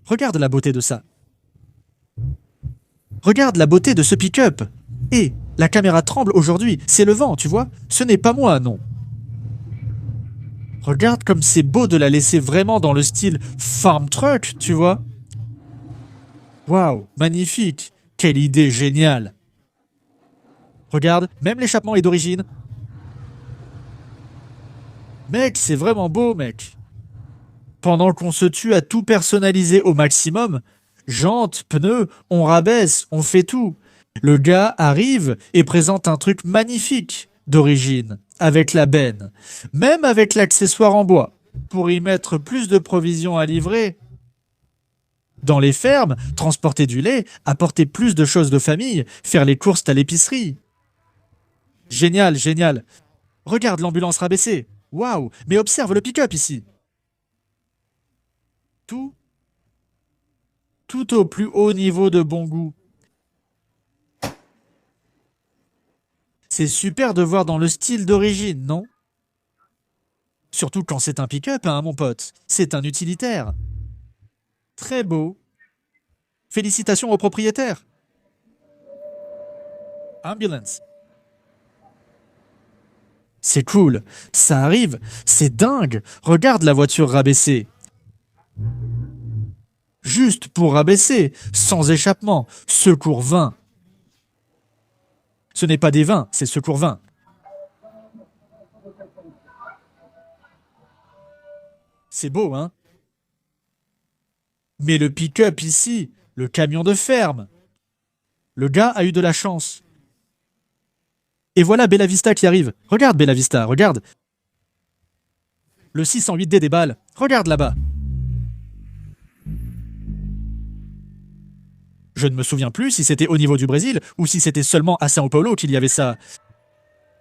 Regarde la beauté de ça. Regarde la beauté de ce pick-up. Et la caméra tremble aujourd'hui. C'est le vent, tu vois. Ce n'est pas moi, non. Regarde comme c'est beau de la laisser vraiment dans le style farm truck, tu vois. Waouh, magnifique. Quelle idée géniale. Regarde, même l'échappement est d'origine. Mec, c'est vraiment beau, mec. Pendant qu'on se tue à tout personnaliser au maximum, jantes, pneus, on rabaisse, on fait tout. Le gars arrive et présente un truc magnifique d'origine, avec la benne, même avec l'accessoire en bois, pour y mettre plus de provisions à livrer. Dans les fermes, transporter du lait, apporter plus de choses de famille, faire les courses à l'épicerie. Génial, génial. Regarde l'ambulance rabaissée. Waouh, mais observe le pick-up ici. Tout au plus haut niveau de bon goût. C'est super de voir dans le style d'origine, non? Surtout quand c'est un pick-up, hein, mon pote. C'est un utilitaire. Très beau. Félicitations au propriétaire. Ambulance. C'est cool. Ça arrive. C'est dingue. Regarde la voiture rabaissée. Juste pour rabaisser, sans échappement. Secours 20. Ce n'est pas des 20, c'est secours 20. C'est beau, hein? Mais le pick-up ici, le camion de ferme. Le gars a eu de la chance. Et voilà Bella Vista qui arrive. Regarde Bella Vista, regarde. Le 608D déballe. Regarde là-bas. Je ne me souviens plus si c'était au niveau du Brésil ou si c'était seulement à São Paulo qu'il y avait ça.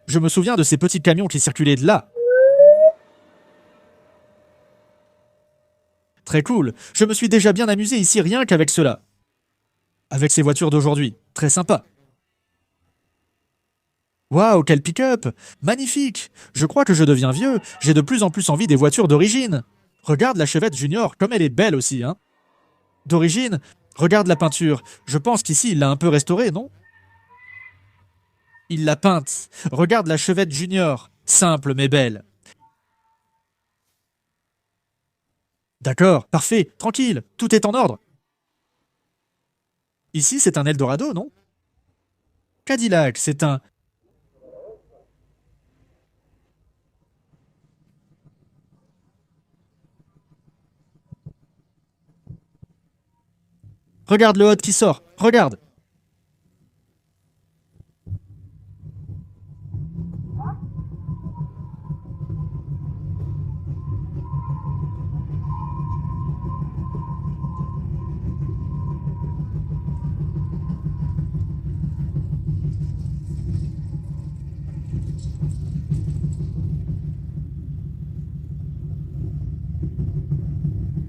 Je me souviens de ces petits camions qui circulaient de là. Très cool. Je me suis déjà bien amusé ici rien qu'avec cela. Avec ces voitures d'aujourd'hui. Très sympa. Waouh, quel pick-up! Magnifique! Je crois que je deviens vieux. J'ai de plus en plus envie des voitures d'origine. Regarde la Chevette Junior, comme elle est belle aussi, hein. D'origine, regarde la peinture. Je pense qu'ici, il l'a un peu restaurée, non? Il l'a peinte. Regarde la Chevette Junior. Simple mais belle. D'accord, parfait, tranquille, tout est en ordre. Ici, c'est un Eldorado, non? Cadillac, c'est un... Regarde le hot qui sort, regarde.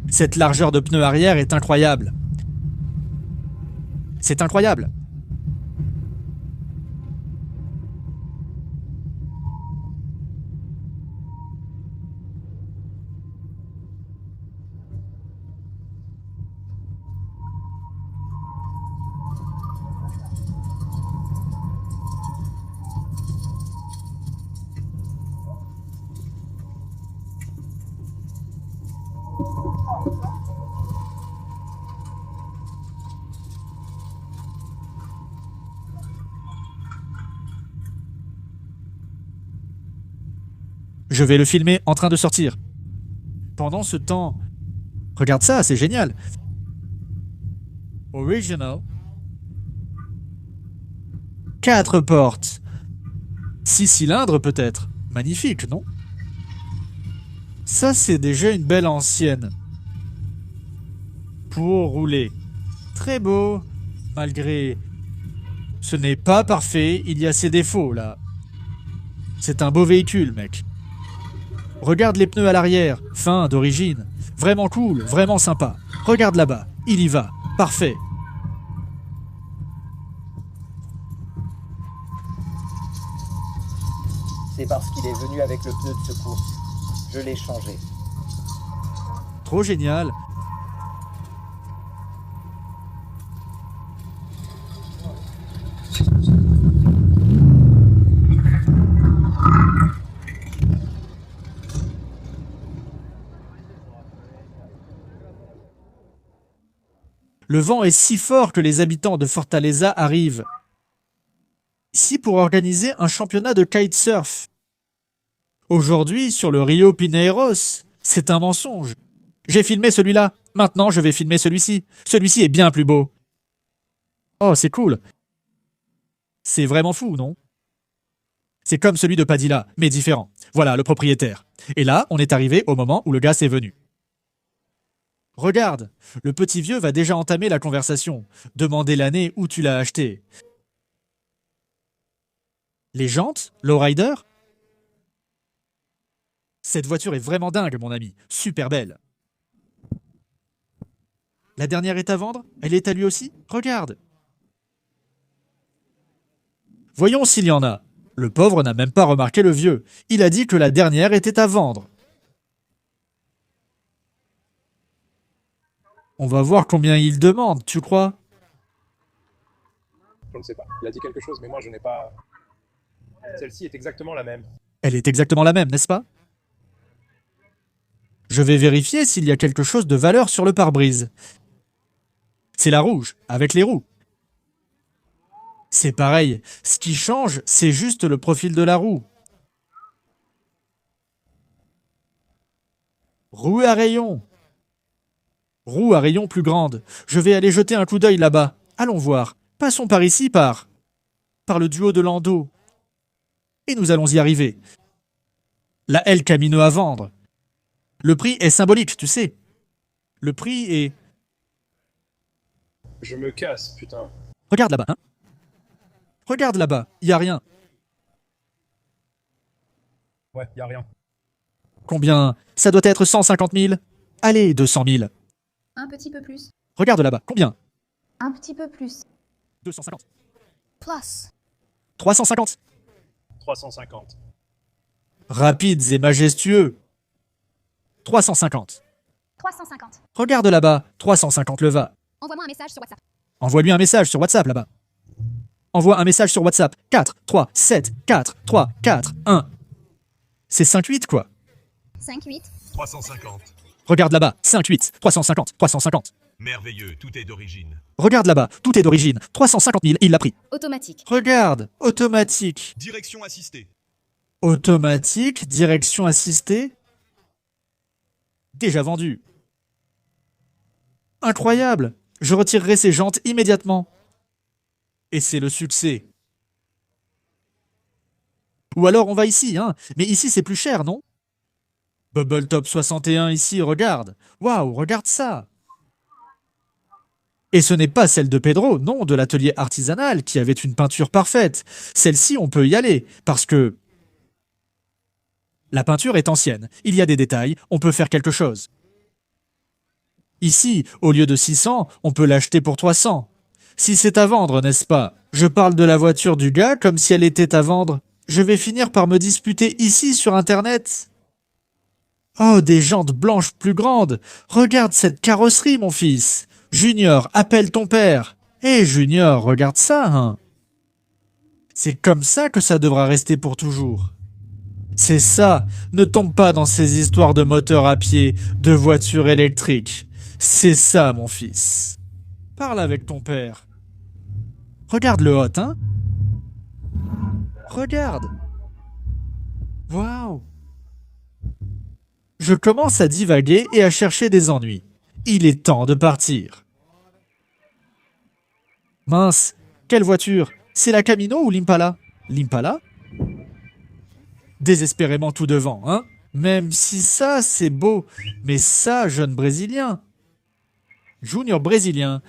Cette largeur de pneu arrière est incroyable. C'est incroyable. Je vais le filmer en train de sortir. Pendant ce temps... Regarde ça, c'est génial. Original. 4 portes. 6 cylindres peut-être. Magnifique, non? Ça, c'est déjà une belle ancienne. Pour rouler. Très beau. Malgré... Ce n'est pas parfait, il y a ses défauts, là. C'est un beau véhicule, mec. Regarde les pneus à l'arrière, fins, d'origine. Vraiment cool, vraiment sympa. Regarde là-bas, il y va. Parfait. C'est parce qu'il est venu avec le pneu de secours. Je l'ai changé. Trop génial. Le vent est si fort que les habitants de Fortaleza arrivent ici pour organiser un championnat de kitesurf. Aujourd'hui, sur le Rio Pinheiros, c'est un mensonge. J'ai filmé celui-là, maintenant je vais filmer celui-ci. Celui-ci est bien plus beau. Oh, c'est cool. C'est vraiment fou, non? C'est comme celui de Padilla, mais différent. Voilà, le propriétaire. Et là, on est arrivé au moment où le gars est venu. Regarde, le petit vieux va déjà entamer la conversation. Demander l'année où tu l'as acheté. Les jantes? Lowrider? Cette voiture est vraiment dingue, mon ami. Super belle. La dernière est à vendre? Elle est à lui aussi? Regarde. Voyons s'il y en a. Le pauvre n'a même pas remarqué le vieux. Il a dit que la dernière était à vendre. On va voir combien il demande, tu crois? Je ne sais pas. Il a dit quelque chose, mais moi je n'ai pas. Celle-ci est exactement la même. Elle est exactement la même, n'est-ce pas? Je vais vérifier s'il y a quelque chose de valeur sur le pare-brise. C'est la rouge, avec les roues. C'est pareil, ce qui change, c'est juste le profil de la roue. Roue à rayon. Roue à rayon plus grande. Je vais aller jeter un coup d'œil là-bas. Allons voir. Passons par ici, par le duo de Lando. Et nous allons y arriver. La El Camino à vendre. Le prix est symbolique, tu sais. Le prix est... Je me casse, putain. Regarde là-bas, hein. Regarde là-bas, y a rien. Ouais, y a rien. Combien? Ça doit être 150 000. Allez, 200 000. Un petit peu plus. Regarde là-bas, combien? Un petit peu plus. 250. Plus. 350. 350. Rapides et majestueux. 350. 350. Regarde là-bas, 350 le va. Envoie-moi un message sur WhatsApp. Envoie-lui un message sur WhatsApp là-bas. Envoie un message sur WhatsApp. 4, 3, 7, 4, 3, 4, 1. C'est 5-8 quoi. 5-8. 350. Regarde là-bas, 5-8, 350, 350. Merveilleux, tout est d'origine. Regarde là-bas, tout est d'origine. 350 000, il l'a pris. Automatique. Regarde, automatique. Direction assistée. Automatique, direction assistée. Déjà vendu. Incroyable. Je retirerai ces jantes immédiatement. Et c'est le succès. Ou alors on va ici, hein. Mais ici c'est plus cher, non? Bubble Top 61 ici, regarde. Waouh, regarde ça. Et ce n'est pas celle de Pedro, non, de l'atelier artisanal, qui avait une peinture parfaite. Celle-ci, on peut y aller, parce que la peinture est ancienne. Il y a des détails, on peut faire quelque chose. Ici, au lieu de 600, on peut l'acheter pour 300. Si c'est à vendre, n'est-ce pas? Je parle de la voiture du gars comme si elle était à vendre. Je vais finir par me disputer ici sur Internet. Oh, des jantes blanches plus grandes. Regarde cette carrosserie, mon fils. Junior, appelle ton père. Hé, Junior, regarde ça, hein. C'est comme ça que ça devra rester pour toujours. C'est ça, ne tombe pas dans ces histoires de moteurs à pied, de voitures électriques. C'est ça, mon fils. Parle avec ton père. Regarde le hot, hein. Regarde. Waouh. Je commence à divaguer et à chercher des ennuis. Il est temps de partir. Mince, quelle voiture? C'est la Camino ou l'Impala? L'Impala? Désespérément tout devant, hein? Même si ça, c'est beau. Mais ça, jeune Brésilien. Junior Brésilien.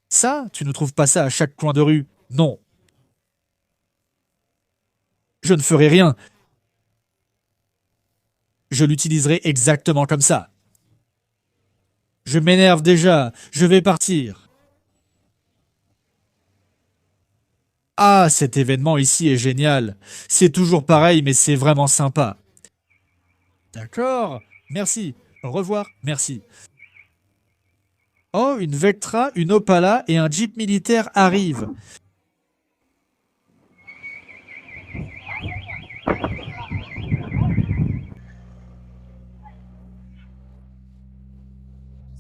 Ça, tu ne trouves pas ça à chaque coin de rue? Non. Je ne ferai rien. Je l'utiliserai exactement comme ça. Je m'énerve déjà, je vais partir. Ah, cet événement ici est génial. C'est toujours pareil, mais c'est vraiment sympa. D'accord, merci. Au revoir, merci. Oh, une Vectra, une Opala et un Jeep militaire arrivent.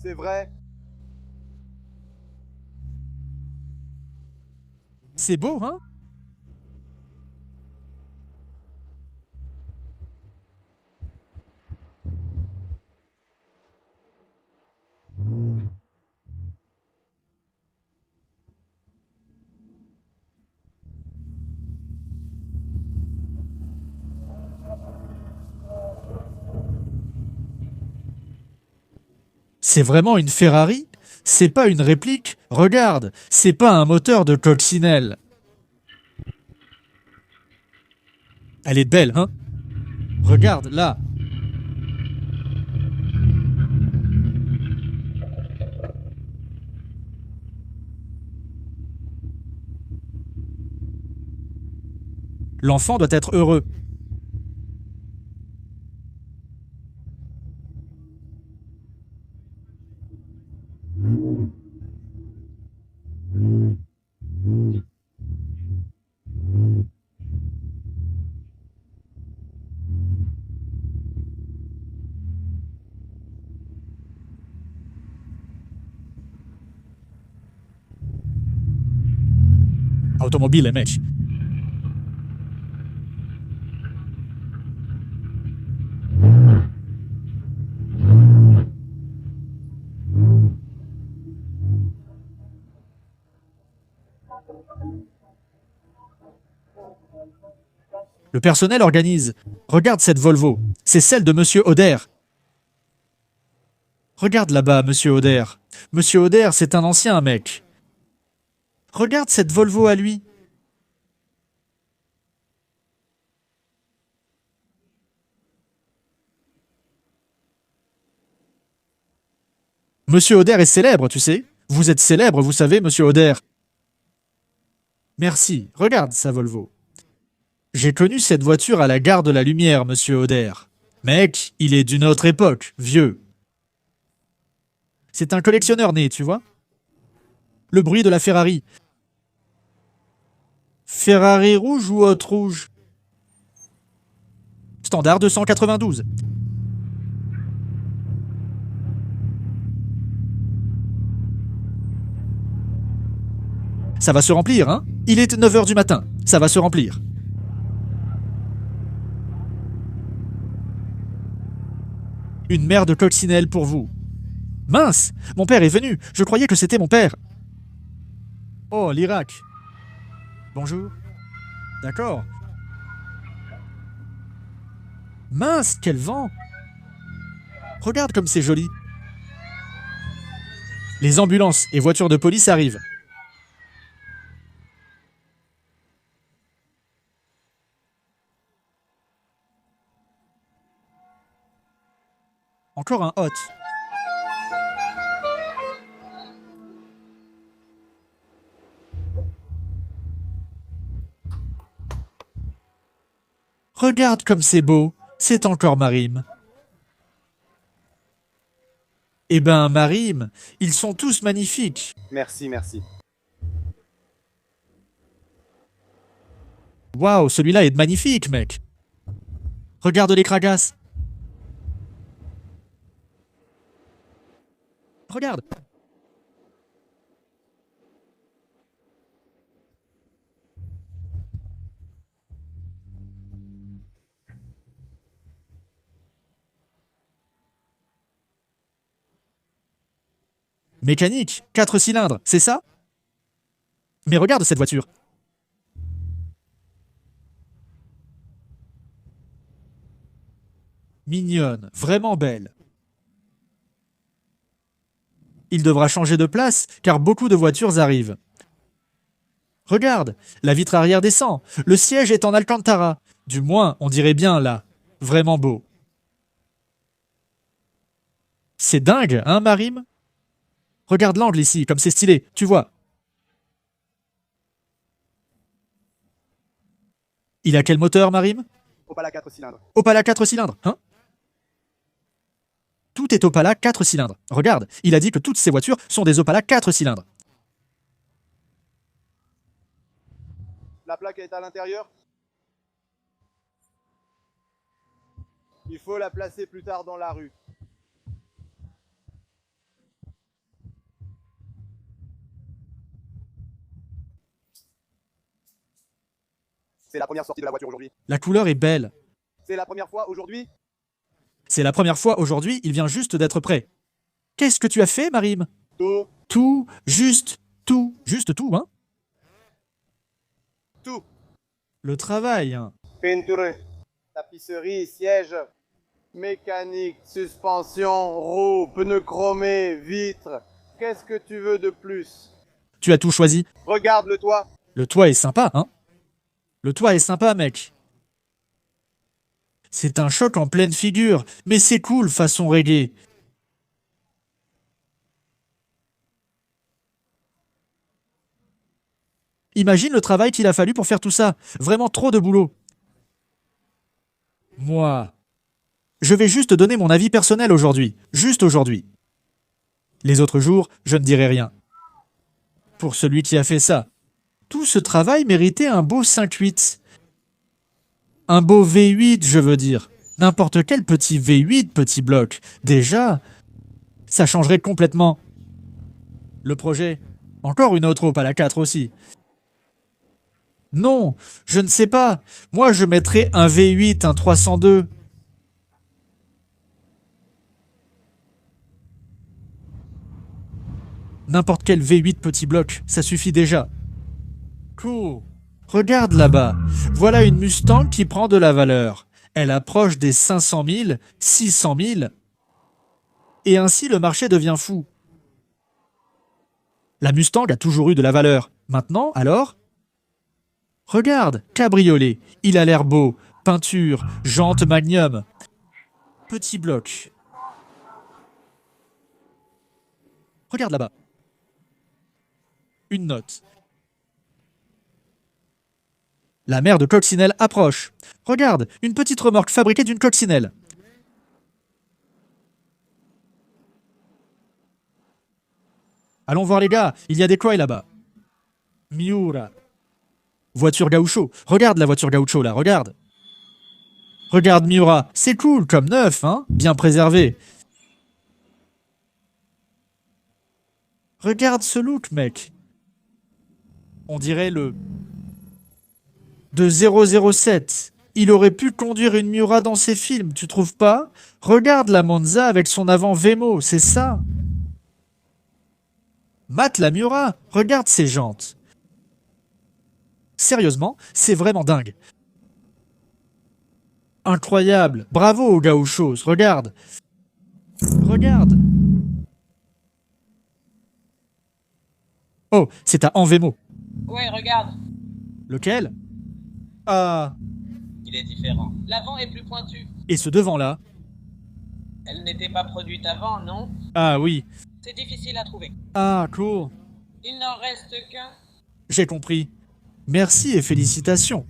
C'est vrai. C'est beau, hein? C'est vraiment une Ferrari? C'est pas une réplique? Regarde, c'est pas un moteur de coccinelle. Elle est belle, hein? Regarde, là. L'enfant doit être heureux. Automobile, mec. Le personnel organise. Regarde cette Volvo. C'est celle de Monsieur Oder. Regarde là-bas, Monsieur Oder. Monsieur Oder, c'est un ancien mec. Regarde cette Volvo à lui. Monsieur Oder est célèbre, tu sais. Vous êtes célèbre, vous savez, Monsieur Oder. Merci. Regarde sa Volvo. J'ai connu cette voiture à la gare de la Lumière, Monsieur Oder. Mec, il est d'une autre époque, vieux. C'est un collectionneur né, tu vois. Le bruit de la Ferrari. Ferrari rouge ou haute rouge? Standard 292. Ça va se remplir, hein? Il est 9 h du matin. Ça va se remplir. Une mère de coccinelle pour vous. Mince! Mon père est venu. Je croyais que c'était mon père. Oh, l'Irak. Bonjour. D'accord. Mince, quel vent! Regarde comme c'est joli. Les ambulances et voitures de police arrivent. Encore un hot. Regarde comme c'est beau. C'est encore Marim. Eh ben, Marim, ils sont tous magnifiques. Merci, merci. Waouh, celui-là est magnifique, mec. Regarde les cragasses. Regarde. Mécanique, 4 cylindres, c'est ça? Mais regarde cette voiture. Mignonne, vraiment belle. Il devra changer de place, car beaucoup de voitures arrivent. Regarde, la vitre arrière descend. Le siège est en Alcantara. Du moins, on dirait bien là. Vraiment beau. C'est dingue, hein, Marim? Regarde l'angle ici, comme c'est stylé, tu vois. Il a quel moteur, Marim? Opala 4 cylindres. Opala 4 cylindres, hein? Tout est Opala 4 cylindres. Regarde, il a dit que toutes ces voitures sont des Opala 4 cylindres. La plaque est à l'intérieur. Il faut la placer plus tard dans la rue. C'est la première sortie de la voiture aujourd'hui. La couleur est belle. C'est la première fois aujourd'hui. C'est la première fois aujourd'hui, il vient juste d'être prêt. Qu'est-ce que tu as fait, Marim? Tout. Tout, juste tout, hein? Tout. Le travail, hein. Peinture. Tapisserie, siège. Mécanique, suspension, roues, pneus chromés, vitres. Qu'est-ce que tu veux de plus? Tu as tout choisi. Regarde le toit. Le toit est sympa, hein? Le toit est sympa, mec. C'est un choc en pleine figure, mais c'est cool façon reggae. Imagine le travail qu'il a fallu pour faire tout ça. Vraiment trop de boulot. Moi, je vais juste donner mon avis personnel aujourd'hui. Juste aujourd'hui. Les autres jours, je ne dirai rien. Pour celui qui a fait ça, tout ce travail méritait un beau 5-8. Un beau V8, je veux dire. N'importe quel petit V8, petit bloc. Déjà, ça changerait complètement le projet. Encore une autre à la 4 aussi. Non, je ne sais pas. Moi, je mettrais un V8, un 302. N'importe quel V8 petit bloc, ça suffit déjà. Cool. Regarde là-bas. Voilà une Mustang qui prend de la valeur. Elle approche des 500 000, 600 000. Et ainsi, le marché devient fou. La Mustang a toujours eu de la valeur. Maintenant, alors? Regarde, cabriolet. Il a l'air beau. Peinture, jantes magnum. Petit bloc. Regarde là-bas. Une note. La mère de Coccinelle approche. Regarde, une petite remorque fabriquée d'une coccinelle. Allons voir les gars, il y a des coins là-bas. Miura. Voiture gaucho. Regarde la voiture gaucho là, regarde. Regarde Miura, c'est cool comme neuf, hein, bien préservé. Regarde ce look, mec. On dirait le de 007. Il aurait pu conduire une Miura dans ses films, tu trouves pas? Regarde la Monza avec son avant Vemo, c'est ça. Mate la Miura, regarde ses jantes. Sérieusement, c'est vraiment dingue. Incroyable, bravo aux gauchos, regarde. Regarde. Oh, c'est à Envemo. Ouais, regarde. Lequel? Ah, Il est différent. L'avant est plus pointu. et ce devant-là? Elle n'était pas produite avant, non? Ah oui. C'est difficile à trouver. Ah, cool. Il n'en reste qu'un. J'ai compris. Merci et félicitations.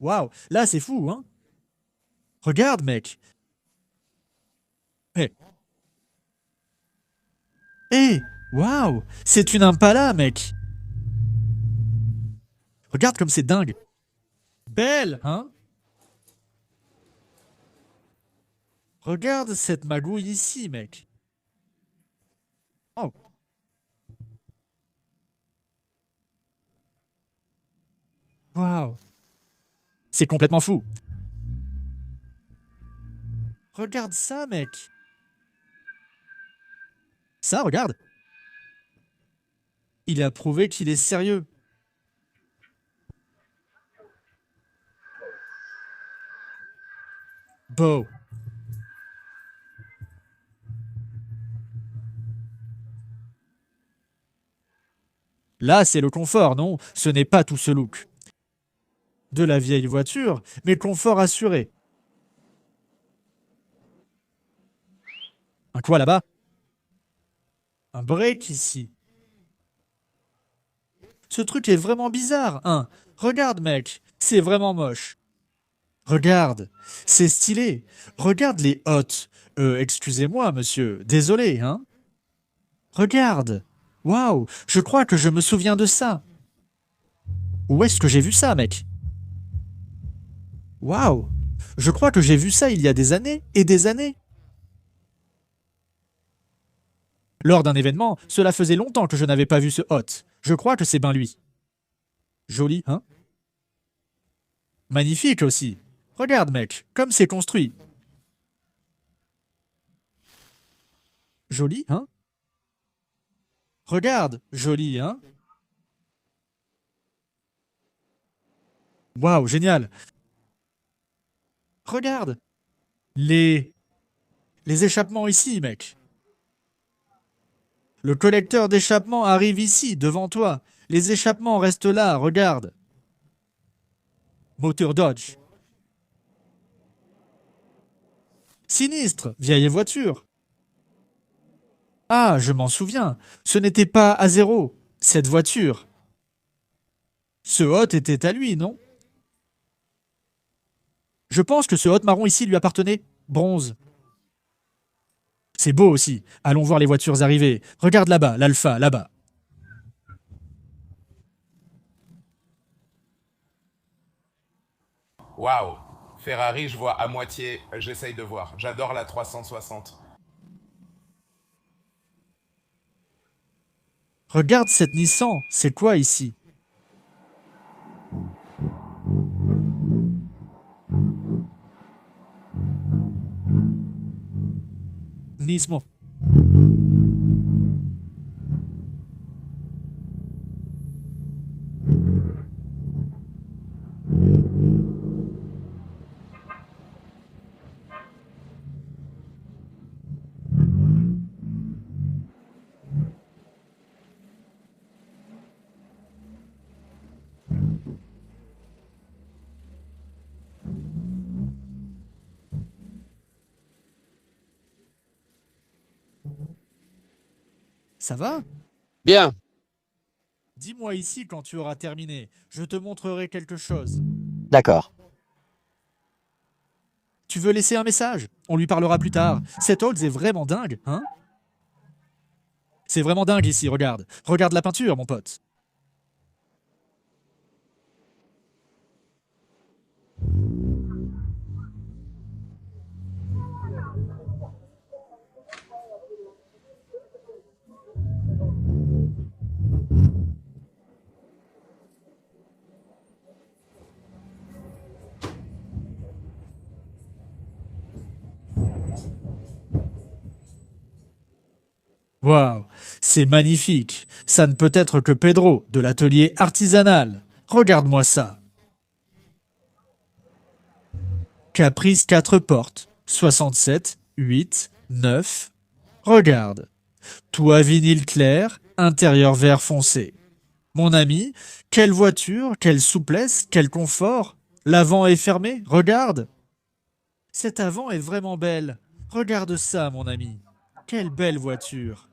Waouh, là c'est fou, hein? Regarde, mec. Hé. Hé, waouh, c'est une Impala, mec. Regarde comme c'est dingue. Belle, hein? Regarde cette magouille ici, mec. Oh. Waouh. C'est complètement fou. Regarde ça, mec. Ça, regarde. Il a prouvé qu'il est sérieux. Beau. Là, c'est le confort, non? Ce n'est pas tout ce look. De la vieille voiture, mais confort assuré. Un quoi là-bas? Un break ici. Ce truc est vraiment bizarre, hein? Regarde, mec, c'est vraiment moche. Regarde, c'est stylé. Regarde les hottes. Excusez-moi, monsieur, désolé, hein? Regarde. Waouh, je crois que je me souviens de ça. Où est-ce que j'ai vu ça, mec? Waouh, je crois que j'ai vu ça il y a des années et des années. Lors d'un événement, cela faisait longtemps que je n'avais pas vu ce hot. Je crois que c'est ben lui. Joli, hein? Magnifique aussi. Regarde, mec, comme c'est construit. Joli, hein? Regarde, joli, hein? Waouh, génial. Regarde. Les échappements ici, mec. Le collecteur d'échappements arrive ici, devant toi. Les échappements restent là, regarde. Moteur Dodge. Sinistre, vieille voiture. Ah, je m'en souviens. Ce n'était pas à zéro, cette voiture. Ce hot était à lui, non? Je pense que ce hot marron ici lui appartenait. Bronze. C'est beau aussi. Allons voir les voitures arriver. Regarde là-bas, l'Alpha, là-bas. Waouh! Ferrari, je vois à moitié, j'essaye de voir. J'adore la 360. Regarde cette Nissan. C'est quoi ici? Nismo. Ça va? Bien. Dis-moi ici quand tu auras terminé. Je te montrerai quelque chose. D'accord. Tu veux laisser un message? On lui parlera plus tard. Cet Olds est vraiment dingue, hein? C'est vraiment dingue ici, regarde. Regarde la peinture, mon pote. Waouh, c'est magnifique. Ça ne peut être que Pedro, de l'atelier artisanal. Regarde-moi ça. Caprice 4 portes. 67, 8, 9. Regarde. Toit vinyle clair, intérieur vert foncé. Mon ami, quelle voiture, quelle souplesse, quel confort. L'avant est fermé, regarde. Cet avant est vraiment belle. Regarde ça, mon ami. Quelle belle voiture.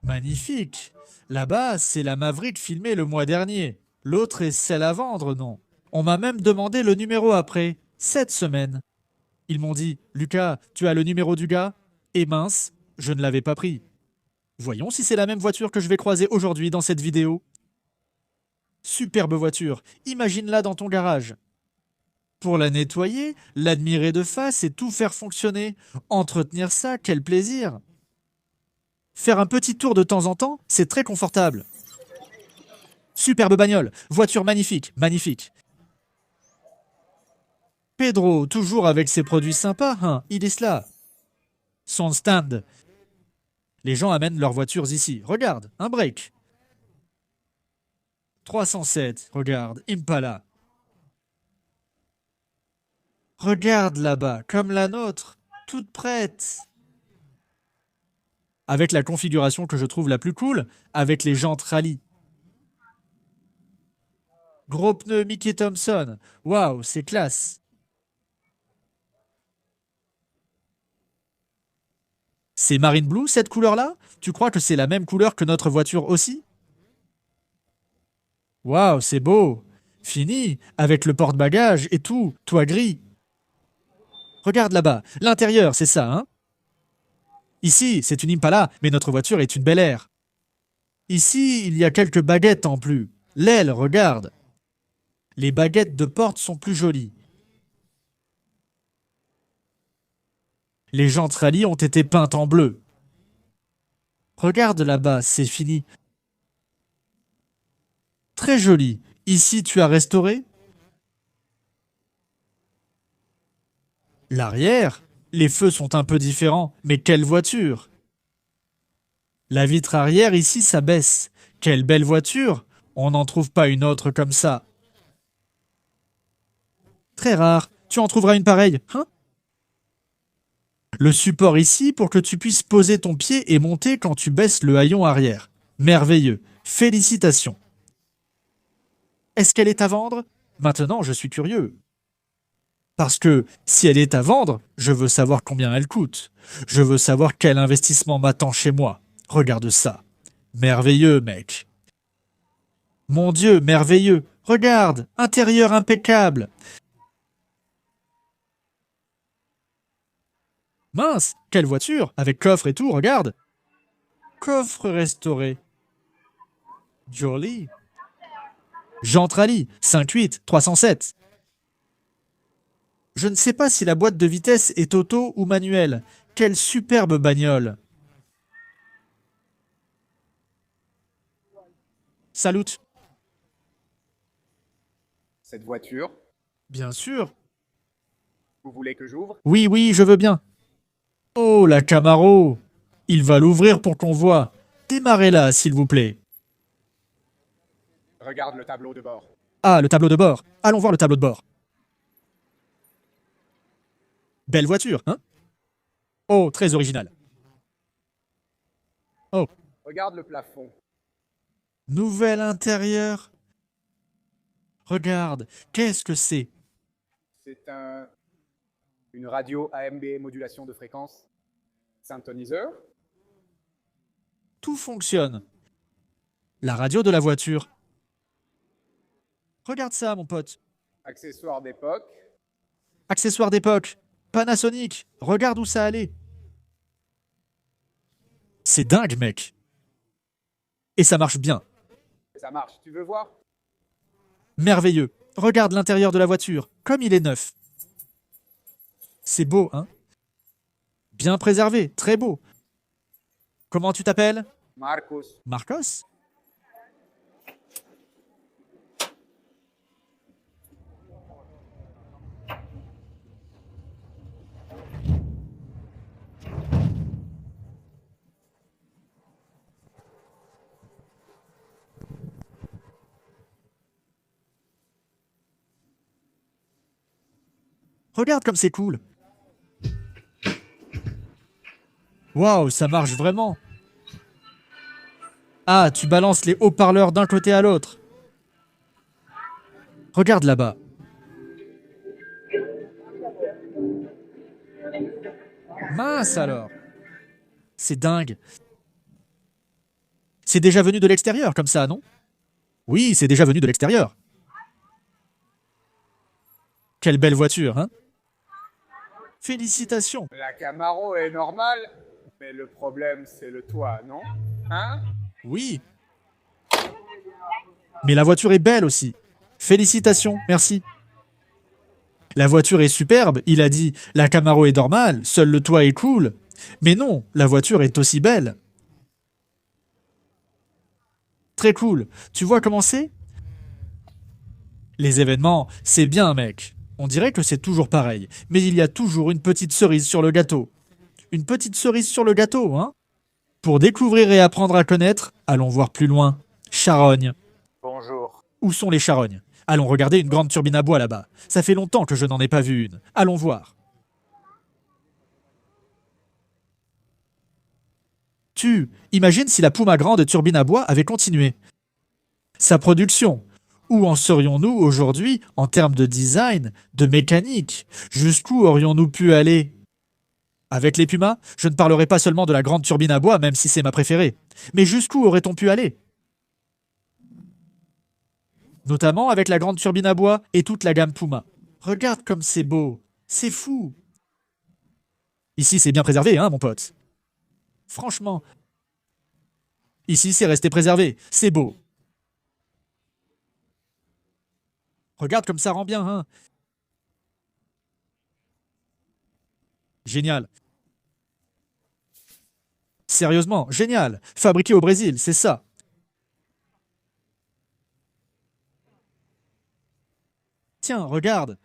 Magnifique. Là-bas, c'est la Maverick filmée le mois dernier. L'autre est celle à vendre, non? On m'a même demandé le numéro après. Cette semaine. Ils m'ont dit, Lucas, tu as le numéro du gars? Et mince, je ne l'avais pas pris. Voyons si c'est la même voiture que je vais croiser aujourd'hui dans cette vidéo. Superbe voiture. Imagine-la dans ton garage. Pour la nettoyer, l'admirer de face et tout faire fonctionner. Entretenir ça, quel plaisir! Faire un petit tour de temps en temps, c'est très confortable. Superbe bagnole, voiture magnifique, magnifique. Pedro, toujours avec ses produits sympas, hein, il est là. Son stand. Les gens amènent leurs voitures ici. Regarde, un break. 307, regarde, Impala. Regarde là-bas, comme la nôtre, toute prête. Avec la configuration que je trouve la plus cool, avec les jantes rallye. Gros pneus Mickey Thompson. Waouh, c'est classe. C'est Marine Blue, cette couleur-là? Tu crois que c'est la même couleur que notre voiture aussi? Waouh, c'est beau. Fini, avec le porte-bagages et tout, toit gris. Regarde là-bas, l'intérieur, c'est ça, hein? Ici, c'est une Impala, mais notre voiture est une Bel Air. Ici, il y a quelques baguettes en plus. L'aile, regarde. Les baguettes de porte sont plus jolies. Les jantes rallye ont été peintes en bleu. Regarde là-bas, c'est fini. Très joli. Ici, tu as restauré? L'arrière? Les feux sont un peu différents, mais quelle voiture! La vitre arrière ici s'abaisse. Quelle belle voiture! On n'en trouve pas une autre comme ça. Très rare. Tu en trouveras une pareille, hein? Le support ici pour que tu puisses poser ton pied et monter quand tu baisses le haillon arrière. Merveilleux. Félicitations. Est-ce qu'elle est à vendre? Maintenant, je suis curieux. Parce que si elle est à vendre, je veux savoir combien elle coûte. Je veux savoir quel investissement m'attend chez moi. Regarde ça. Merveilleux, mec. Mon Dieu, merveilleux. Regarde, intérieur impeccable. Mince, quelle voiture, avec coffre et tout, regarde. Coffre restauré. Joli. Jantrali, 58, 307. Je ne sais pas si la boîte de vitesse est auto ou manuelle. Quelle superbe bagnole. Salut. Cette voiture, Bien sûr. vous voulez que j'ouvre? Oui, oui, je veux bien. Oh, la Camaro. Il va l'ouvrir pour qu'on voit. Démarrez-la, s'il vous plaît. Regarde le tableau de bord. Ah, le tableau de bord. Allons voir le tableau de bord. Belle voiture, hein? Oh, très original. Oh, Regarde le plafond. nouvel intérieur. Regarde, qu'est-ce que c'est? C'est une radio AMB modulation de fréquence. Synthoniseur. Tout fonctionne. La radio de la voiture. Regarde ça, mon pote. Accessoire d'époque. Accessoire d'époque. Panasonic. Regarde où ça allait. C'est dingue, mec. Et ça marche bien. Ça marche, tu veux voir? Merveilleux. Regarde l'intérieur de la voiture, comme il est neuf. C'est beau, hein? Bien préservé, très beau. Comment tu t'appelles? Marcos. Marcos? Regarde comme c'est cool. Waouh, ça marche vraiment. Ah, tu balances les haut-parleurs d'un côté à l'autre. Regarde là-bas. Mince alors. C'est dingue. C'est déjà venu de l'extérieur comme ça, non? Oui, c'est déjà venu de l'extérieur. Quelle belle voiture, hein? Félicitations. La Camaro est normale, mais le problème c'est le toit, non? Hein? Oui. Mais la voiture est belle aussi. Félicitations, merci. La voiture est superbe, il a dit. La Camaro est normale, seul le toit est cool. Mais non, la voiture est aussi belle. Très cool. Tu vois comment c'est? Les événements, c'est bien, mec. On dirait que c'est toujours pareil. Mais il y a toujours une petite cerise sur le gâteau. Une petite cerise sur le gâteau, hein? Pour découvrir et apprendre à connaître, allons voir plus loin. Charogne. Bonjour. Où sont les charognes? Allons regarder une grande turbine à bois là-bas. Ça fait longtemps que je n'en ai pas vu une. Allons voir. Imagine si la Puma grande turbine à bois avait continué. Sa production. Où en serions-nous aujourd'hui en termes de design, de mécanique? Jusqu'où aurions-nous pu aller? Avec les Pumas, je ne parlerai pas seulement de la grande turbine à bois, même si c'est ma préférée. Mais jusqu'où aurait-on pu aller? Notamment avec la grande turbine à bois et toute la gamme Puma. Regarde comme c'est beau. C'est fou. Ici, c'est bien préservé, hein, mon pote? Franchement. Ici, c'est resté préservé. C'est beau. Regarde comme ça rend bien, hein? Génial. Sérieusement, génial. Fabriqué au Brésil, c'est ça. Tiens, regarde.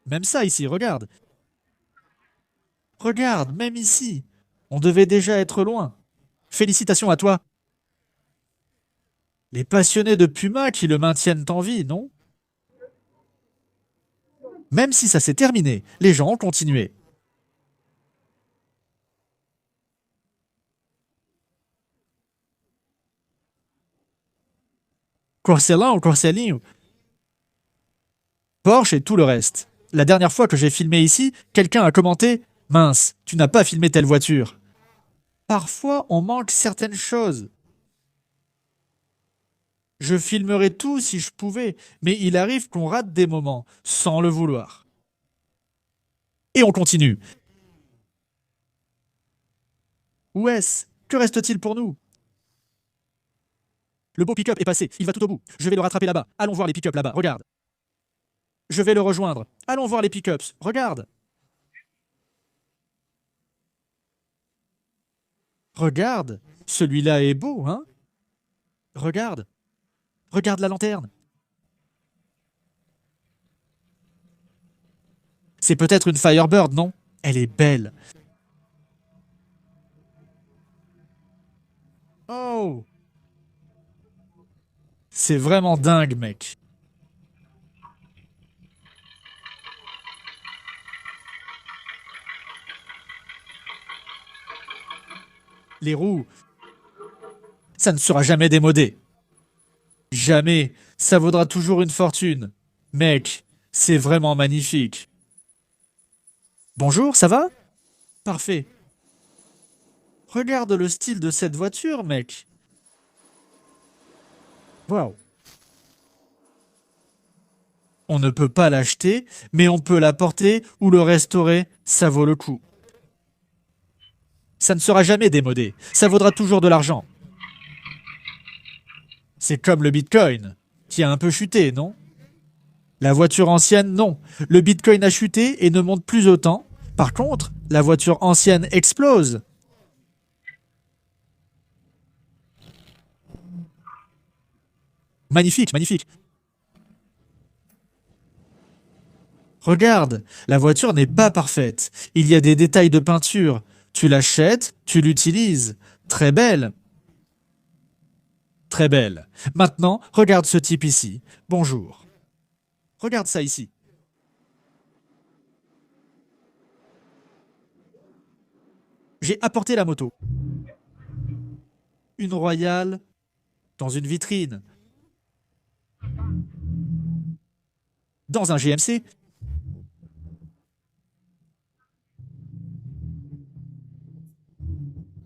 Même ça ici, regarde. Regarde, même ici. On devait déjà être loin. Félicitations à toi. Les passionnés de Puma qui le maintiennent en vie, non? Même si ça s'est terminé, les gens ont continué. Corselin ou Corselinho. Porsche et tout le reste. La dernière fois que j'ai filmé ici, quelqu'un a commenté « Mince, tu n'as pas filmé telle voiture ». Parfois, on manque certaines choses. Je filmerais tout si je pouvais, mais il arrive qu'on rate des moments, sans le vouloir. Et on continue. Où est-ce? Que reste-t-il pour nous? Le beau pick-up est passé, il va tout au bout. Je vais le rattraper là-bas. Allons voir les pick-up là-bas, regarde. Je vais le rejoindre. Allons voir les pick-ups, regarde. Regarde, celui-là est beau, hein? Regarde. Regarde la lanterne. C'est peut-être une Firebird, non? Elle est belle. Oh! C'est vraiment dingue, mec. Les roues, ça ne sera jamais démodé. Jamais. Ça vaudra toujours une fortune. Mec, c'est vraiment magnifique. Bonjour, ça va? Parfait. Regarde le style de cette voiture, mec. Waouh. On ne peut pas l'acheter, mais on peut la porter ou le restaurer, ça vaut le coup. Ça ne sera jamais démodé, ça vaudra toujours de l'argent. C'est comme le Bitcoin, qui a un peu chuté, non? La voiture ancienne, non. Le Bitcoin a chuté et ne monte plus autant. Par contre, la voiture ancienne explose. Magnifique, magnifique. Regarde, la voiture n'est pas parfaite. Il y a des détails de peinture. Tu l'achètes, tu l'utilises. Très belle. Très belle. Maintenant, regarde ce type ici. Bonjour. Regarde ça ici. J'ai apporté la moto. Une royale dans une vitrine. Dans un GMC.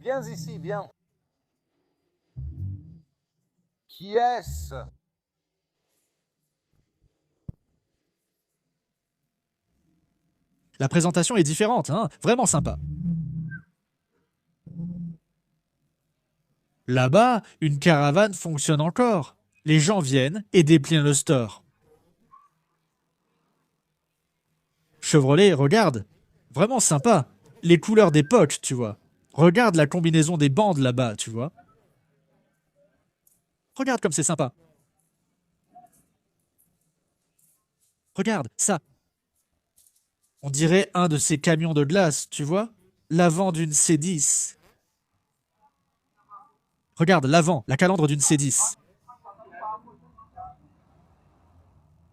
Viens ici, viens. Qui est-ce? La présentation est différente, hein? Vraiment sympa. Là-bas, une caravane fonctionne encore. Les gens viennent et déplient le store. Chevrolet, regarde. Vraiment sympa. Les couleurs d'époque, tu vois. Regarde la combinaison des bandes là-bas, tu vois. Regarde comme c'est sympa. Regarde, ça. On dirait un de ces camions de glace, tu vois. L'avant d'une C10. Regarde, l'avant, la calandre d'une C10.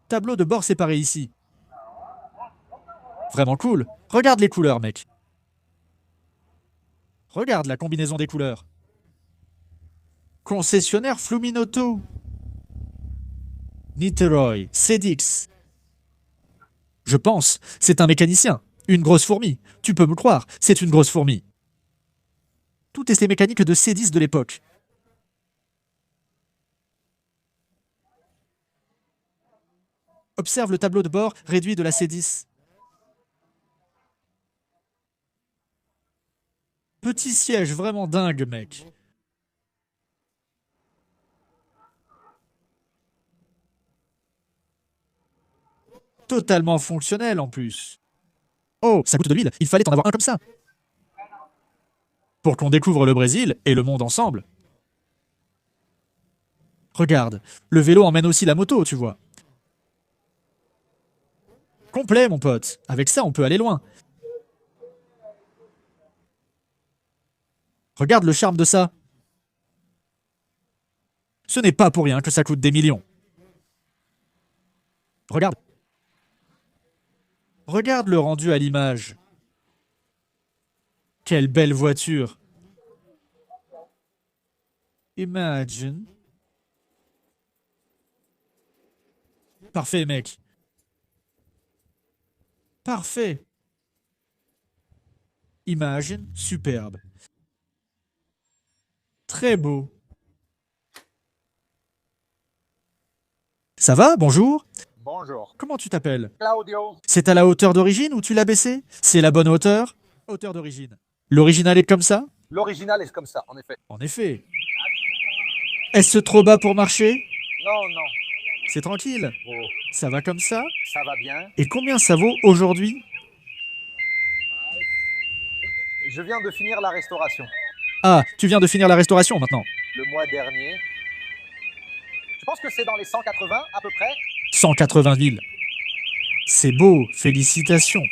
Tableau de bord séparé ici. Vraiment cool. Regarde les couleurs, mec. Regarde la combinaison des couleurs. Concessionnaire Fluminotto. Niterói, Cedix. Je pense, c'est un mécanicien. Une grosse fourmi. Tu peux me croire, c'est une grosse fourmi. Tout est ces mécaniques de C10 de l'époque. Observe le tableau de bord réduit de la C10. Petit siège vraiment dingue, mec. Totalement fonctionnel en plus. Oh, ça coûte de l'huile, il fallait en avoir un comme ça. Pour qu'on découvre le Brésil et le monde ensemble. Regarde, le vélo emmène aussi la moto, tu vois. Complet, mon pote. Avec ça, on peut aller loin. Regarde le charme de ça. Ce n'est pas pour rien que ça coûte des millions. Regarde. Regarde le rendu à l'image. Quelle belle voiture. Imagine. Parfait, mec. Parfait. Imagine, superbe. Très beau. Ça va? Bonjour. Bonjour. Comment tu t'appelles? Claudio. C'est à la hauteur d'origine ou tu l'as baissé? C'est la bonne hauteur? Hauteur d'origine. L'original est comme ça? L'original est comme ça, en effet. En effet. Est-ce trop bas pour marcher? Non, non. C'est tranquille. Oh, Ça va comme ça? ça va bien. Et combien ça vaut aujourd'hui? Je viens de finir la restauration. Ah, tu viens de finir la restauration maintenant. Le mois dernier. Je pense que c'est dans les 180 à peu près. 180 000. C'est beau, félicitations.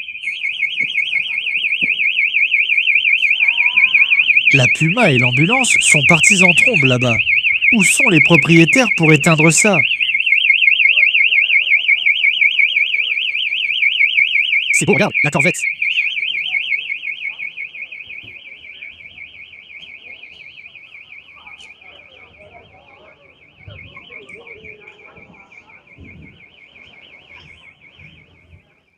La Puma et l'ambulance sont partis en trombe là-bas. Où sont les propriétaires pour éteindre ça? C'est beau, regarde, la Corvette.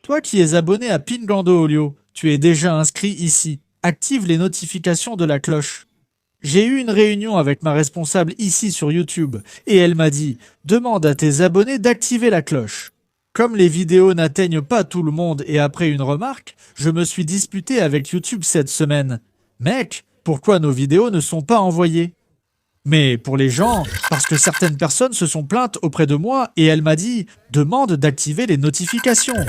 Toi qui es abonné à Pingando Olio, tu es déjà inscrit ici. Active les notifications de la cloche. J'ai eu une réunion avec ma responsable ici sur YouTube et elle m'a dit « Demande à tes abonnés d'activer la cloche ». Comme les vidéos n'atteignent pas tout le monde et après une remarque, je me suis disputé avec YouTube cette semaine. « Mec, pourquoi nos vidéos ne sont pas envoyées ?» Mais pour les gens, parce que certaines personnes se sont plaintes auprès de moi et elle m'a dit « Demande d'activer les notifications ».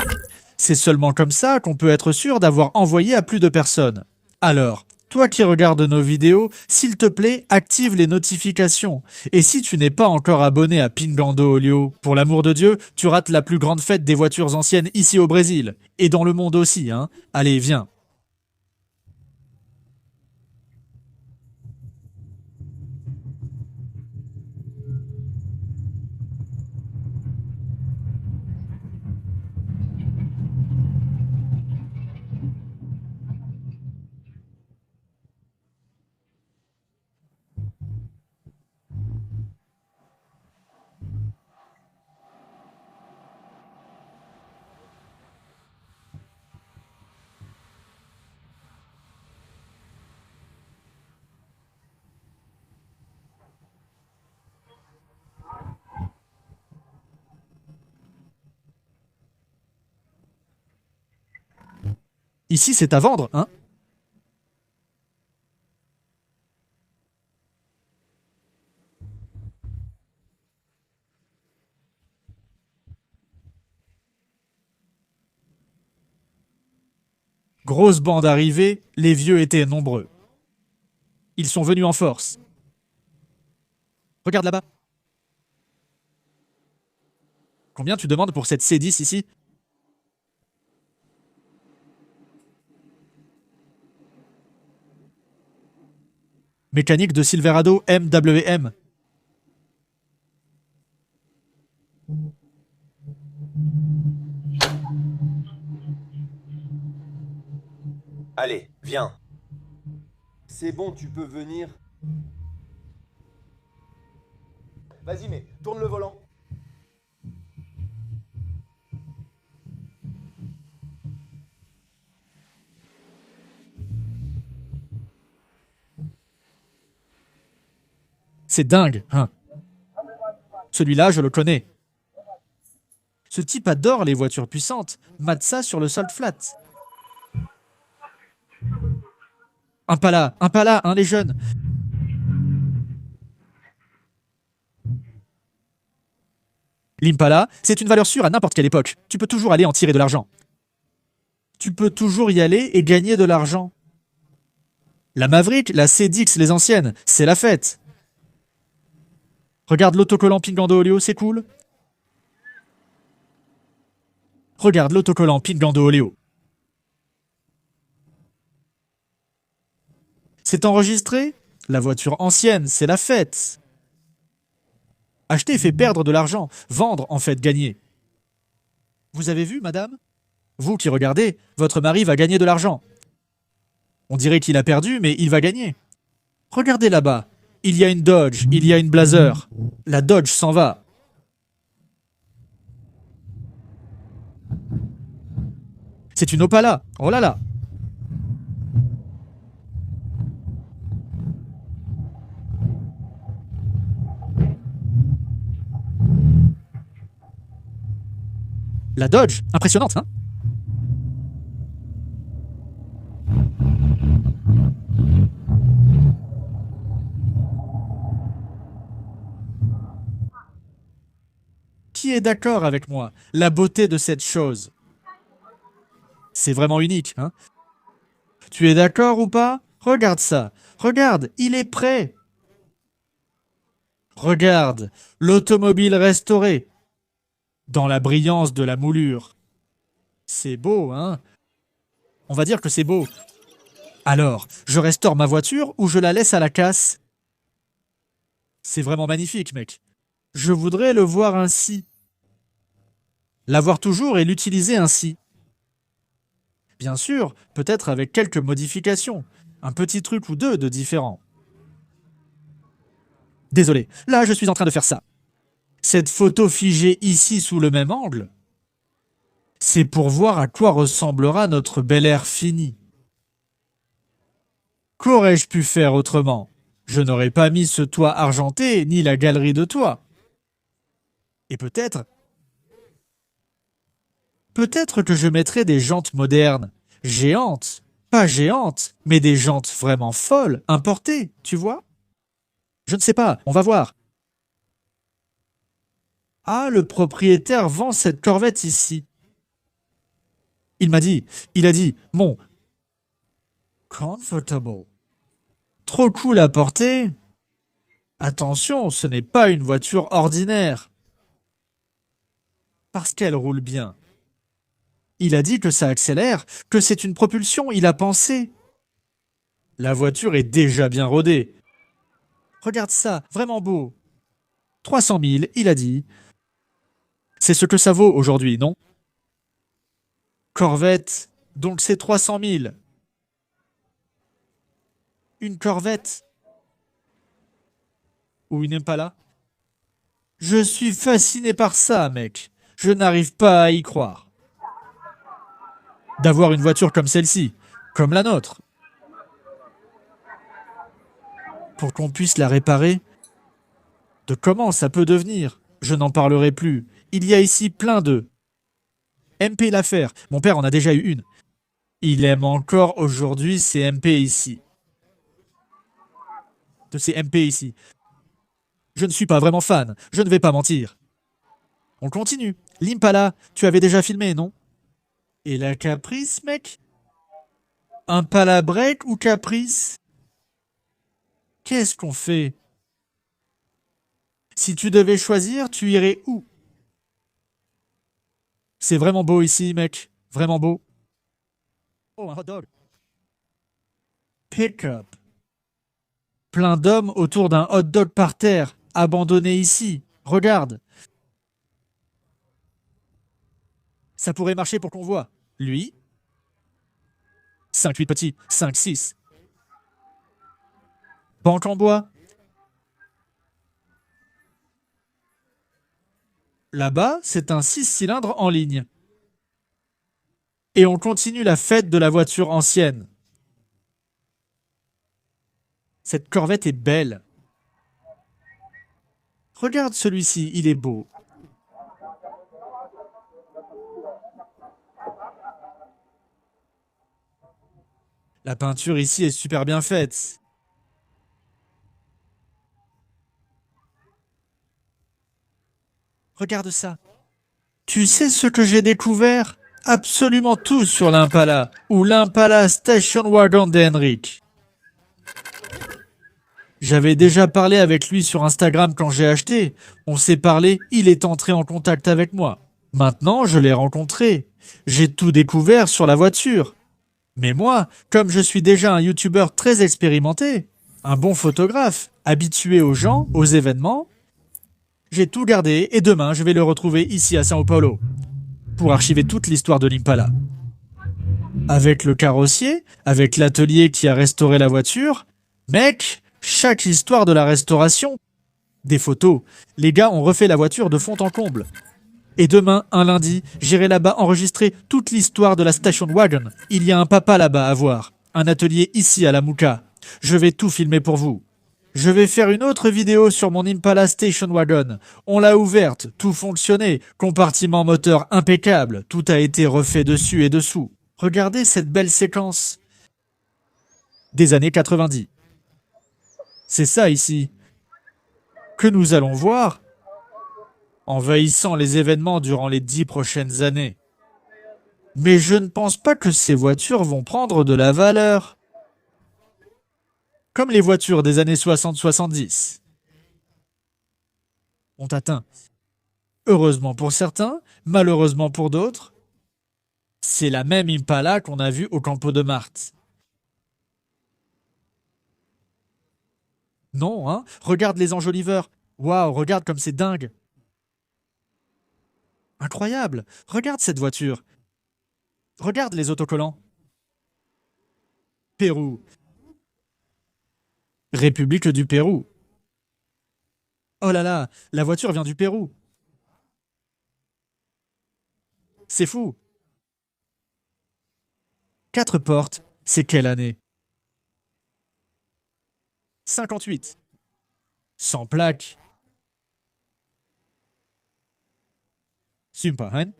C'est seulement comme ça qu'on peut être sûr d'avoir envoyé à plus de personnes. Alors, toi qui regardes nos vidéos, s'il te plaît, active les notifications. Et si tu n'es pas encore abonné à Pingando Olio, pour l'amour de Dieu, tu rates la plus grande fête des voitures anciennes ici au Brésil. Et dans le monde aussi, hein. Allez, viens. Ici, c'est à vendre, hein? Grosse bande arrivée, les vieux étaient nombreux. Ils sont venus en force. Regarde là-bas. Combien tu demandes pour cette C10 ici? Mécanique de Silverado MWM. Allez, viens. C'est bon, tu peux venir. Vas-y, mais tourne le volant. C'est dingue, hein? Celui-là, je le connais. Ce type adore les voitures puissantes. Mate ça sur le sol flat. Impala, hein, les jeunes. L'Impala, c'est une valeur sûre à n'importe quelle époque. Tu peux toujours aller en tirer de l'argent. Tu peux toujours y aller et gagner de l'argent. La Maverick, la C10, les anciennes, c'est la fête. Regarde l'autocollant Pingando Olio, c'est cool. Regarde l'autocollant Pingando Oléo. C'est enregistré? La voiture ancienne, c'est la fête. Acheter fait perdre de l'argent, vendre en fait gagner. Vous avez vu, madame? Vous qui regardez, votre mari va gagner de l'argent. On dirait qu'il a perdu, mais il va gagner. Regardez là-bas, il y a une Dodge, il y a une Blazer. La Dodge s'en va. C'est une Opala, oh là là. La Dodge, impressionnante, hein? Qui est d'accord avec moi? La beauté de cette chose. C'est vraiment unique, hein? Tu es d'accord ou pas? Regarde ça. Regarde, il est prêt. Regarde, l'automobile restaurée. Dans la brillance de la moulure. C'est beau, hein? On va dire que c'est beau. Alors, je restaure ma voiture ou je la laisse à la casse? C'est vraiment magnifique, mec. Je voudrais le voir ainsi. L'avoir toujours et l'utiliser ainsi. Bien sûr, peut-être avec quelques modifications. Un petit truc ou deux de différent. Désolé, là je suis en train de faire ça. Cette photo figée ici sous le même angle, c'est pour voir à quoi ressemblera notre Bel Air fini. Qu'aurais-je pu faire autrement? Je n'aurais pas mis ce toit argenté ni la galerie de toit. Et peut-être que je mettrais des jantes modernes, géantes, pas géantes, mais des jantes vraiment folles, importées, tu vois? Je ne sais pas, on va voir. Ah, le propriétaire vend cette Corvette ici. Il a dit, mon comfortable. Trop cool à porter. Attention, ce n'est pas une voiture ordinaire. Parce qu'elle roule bien. Il a dit que ça accélère, que c'est une propulsion, il a pensé. La voiture est déjà bien rodée. Regarde ça, vraiment beau. 300 000, il a dit. C'est ce que ça vaut aujourd'hui, non? Corvette, donc c'est 300 000. Une Corvette? Ou une Impala? Je suis fasciné par ça, mec. Je n'arrive pas à y croire. D'avoir une voiture comme celle-ci, comme la nôtre. Pour qu'on puisse la réparer. De comment ça peut devenir? Je n'en parlerai plus. Il y a ici plein d'eux. MP l'affaire. Mon père en a déjà eu une. Il aime encore aujourd'hui ces MP ici. De ces MP ici. Je ne suis pas vraiment fan. Je ne vais pas mentir. On continue. L'Impala, tu avais déjà filmé, non? Et la Caprice, mec? Impala Break ou Caprice? Qu'est-ce qu'on fait? Si tu devais choisir, tu irais où? C'est vraiment beau ici, mec. Vraiment beau. Oh, un hot dog. Pick-up. Plein d'hommes autour d'un hot dog par terre, abandonné ici. Regarde. Ça pourrait marcher pour qu'on voit. Lui. 5-8 petits. 5-6. Banque en bois. Là-bas, c'est un 6 cylindres en ligne. Et on continue la fête de la voiture ancienne. Cette Corvette est belle. Regarde celui-ci, il est beau. La peinture ici est super bien faite. Regarde ça. Tu sais ce que j'ai découvert? Absolument tout sur l'Impala, ou l'Impala Station Wagon d'Henrik. J'avais déjà parlé avec lui sur Instagram quand j'ai acheté. On s'est parlé, il est entré en contact avec moi. Maintenant, je l'ai rencontré. J'ai tout découvert sur la voiture. Mais moi, comme je suis déjà un youtubeur très expérimenté, un bon photographe, habitué aux gens, aux événements, j'ai tout gardé et demain je vais le retrouver ici à Sao Paulo pour archiver toute l'histoire de l'Impala. Avec le carrossier, avec l'atelier qui a restauré la voiture, mec, chaque histoire de la restauration, des photos, les gars ont refait la voiture de fond en comble. Et demain, un lundi, j'irai là-bas enregistrer toute l'histoire de la station wagon. Il y a un papa là-bas à voir, un atelier ici à la Mouka. Je vais tout filmer pour vous. Je vais faire une autre vidéo sur mon Impala Station Wagon. On l'a ouverte, tout fonctionnait, compartiment moteur impeccable, tout a été refait dessus et dessous. Regardez cette belle séquence des années 90. C'est ça ici que nous allons voir envahissant les événements durant les 10 prochaines années. Mais je ne pense pas que ces voitures vont prendre de la valeur. Comme les voitures des années 60-70 ont atteint. Heureusement pour certains, malheureusement pour d'autres, c'est la même Impala qu'on a vue au Campo de Marte. Non, hein? Regarde les enjoliveurs. Waouh, regarde comme c'est dingue. Incroyable. Regarde cette voiture. Regarde les autocollants. Pérou. République du Pérou. Oh là là, la voiture vient du Pérou. C'est fou. 4 portes, c'est quelle année? 58. Sans plaque. Sumpahan.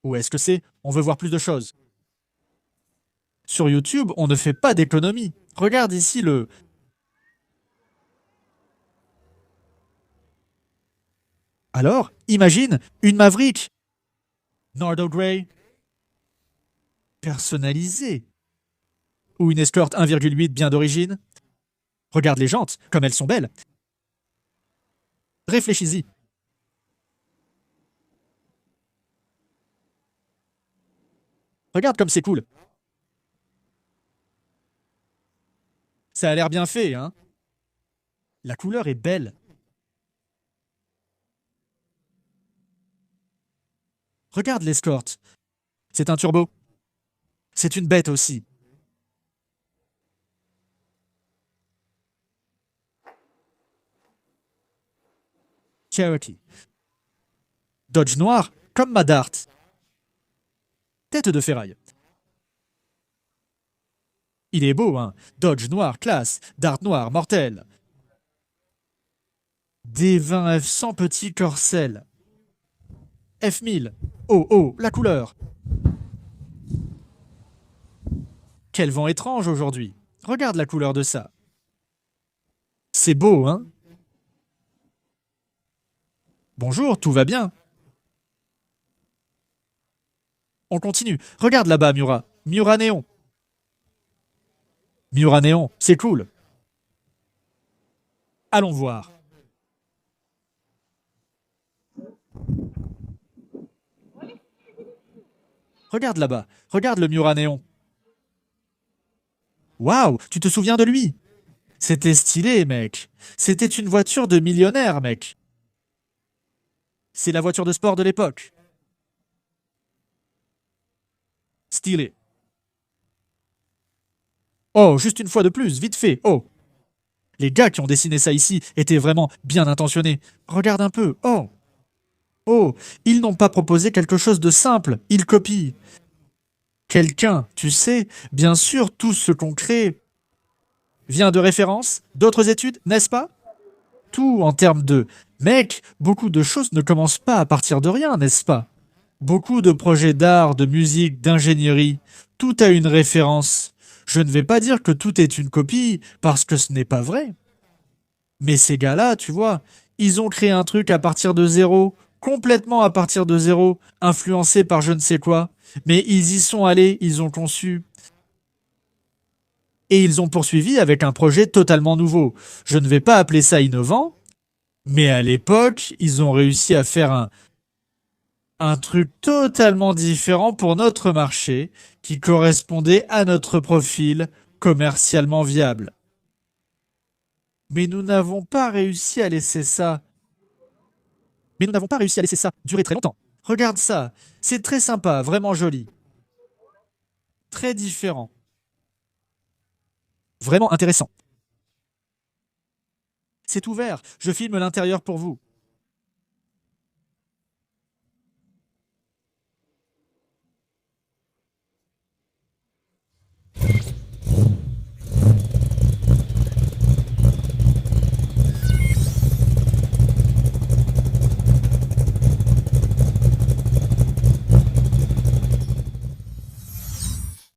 Où est-ce que c'est? On veut voir plus de choses. Sur YouTube, on ne fait pas d'économie. Regarde ici le... Alors, imagine une Maverick. Nardo Grey. Personnalisée. Ou une Escort 1,8 bien d'origine. Regarde les jantes, comme elles sont belles. Réfléchis-y. Regarde comme c'est cool. Ça a l'air bien fait, hein? La couleur est belle. Regarde l'Escort. C'est un turbo. C'est une bête aussi. Cherokee. Dodge noir, comme ma Dart. Tête de ferraille. Il est beau, hein? Dodge noir, classe. Dart noir, mortel. D20 F100 petit corcel. F1000. Oh, oh, la couleur. Quel vent étrange aujourd'hui. Regarde la couleur de ça. C'est beau, hein? Bonjour, tout va bien. On continue. Regarde là-bas, Miura. Miura Néon. Miura Néon, c'est cool. Allons voir. Regarde là-bas. Regarde le Miura Néon. Waouh, tu te souviens de lui? C'était stylé, mec. C'était une voiture de millionnaire, mec. C'est la voiture de sport de l'époque. Stylé. Oh, juste une fois de plus, vite fait. Oh. Les gars qui ont dessiné ça ici étaient vraiment bien intentionnés. Regarde un peu. Oh. Oh, ils n'ont pas proposé quelque chose de simple. Ils copient. Quelqu'un, tu sais, bien sûr, tout ce qu'on crée vient de références, d'autres études, n'est-ce pas? Tout en termes de... Mec, beaucoup de choses ne commencent pas à partir de rien, n'est-ce pas? Beaucoup de projets d'art, de musique, d'ingénierie, tout a une référence. Je ne vais pas dire que tout est une copie, parce que ce n'est pas vrai. Mais ces gars-là, tu vois, ils ont créé un truc à partir de zéro, complètement à partir de zéro, influencé par je ne sais quoi. Mais ils y sont allés, ils ont conçu. Et ils ont poursuivi avec un projet totalement nouveau. Je ne vais pas appeler ça innovant, Mais à l'époque, ils ont réussi à faire un truc totalement différent pour notre marché qui correspondait à notre profil commercialement viable. Mais nous n'avons pas réussi à laisser ça. Mais nous n'avons pas réussi à laisser ça durer très longtemps. Regarde ça, c'est très sympa, vraiment joli. Très différent. Vraiment intéressant. C'est ouvert, je filme l'intérieur pour vous.